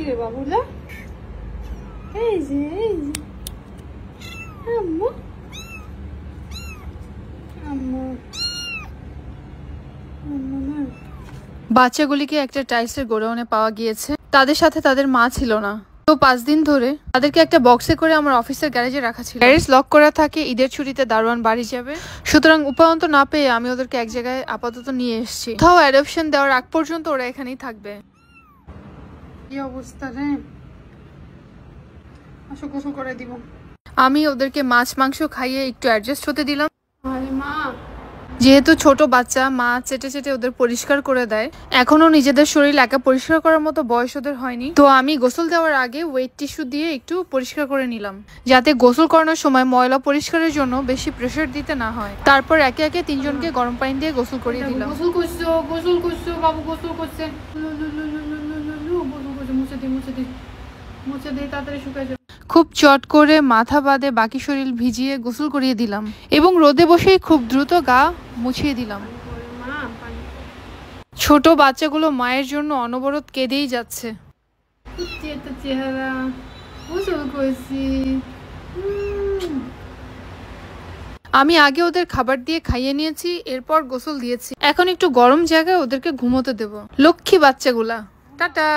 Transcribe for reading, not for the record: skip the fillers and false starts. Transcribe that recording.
কি রে বাবুলা? এই যে আম্মু আম্মু বাচ্চাগুলিকে একটা টাইলসের গোডাউনে পাওয়া গিয়েছে। তাদের সাথে তাদের মা ছিল না, তো 5 দিন ধরে তাদেরকে একটা বক্সে করে আমার অফিসের গ্যারেজে রাখা ছিল। গ্যারেজ লক করা থাকে, ঈদের ছুটিতে দারোয়ান বাড়ি যাবে, সুতরাং উপায়ন্ত না পেয়ে আমি ওদেরকে এক জায়গায় আপাতত নিয়ে এসেছি। কোথাও অ্যাডপশন দেওয়ার আগ পর্যন্ত ওরা এখানেই থাকবে। কি অবস্থা রে? আসো গোসল করে দিব। আমি ওদেরকে মাছ মাংস খাইয়ে একটু অ্যাডজাস্ট হতে দিলাম। আরে মা, যেহেতু ছোট বাচ্চা, মা চেটে চেটে ওদের পরিষ্কার করে দেয়। এখনো নিজেদের শরীর একা পরিষ্কার করার মতো বয়স ওদের হয়নি, তো আমি গোসল দেওয়ার আগে ওয়েট টিস্যু দিয়ে একটু পরিষ্কার করে নিলাম, যাতে গোসল করানোর সময় ময়লা পরিষ্কারের জন্য বেশি প্রেসার দিতে না হয়। তারপর একে একে 3 জনকে গরম পানি দিয়ে গোসল করিয়ে দিলাম। গোসল করছো বাবু, গোসল করছে। মুছে দি তাড়াতাড়ি শুকায় যাবে। খুব চট করে মাথা বাদে বাকি শরীর ভিজিয়ে গোসল করিয়ে দিলাম এবং রোদে বসেই খুব দ্রুত গা মুছিয়ে দিলাম। ছোট বাচ্চাগুলো মায়ের জন্য অনবরত কেঁদেই যাচ্ছে। চেহারা গোসল করছি। আমি আগে ওদের খাবার দিয়ে খাইয়ে নিয়েছি, এরপর গোসল দিয়েছি। এখন একটু গরম জায়গায় ওদেরকে ঘুমোতে দেব। লক্ষ্মী বাচ্চাগুলা। টাটা।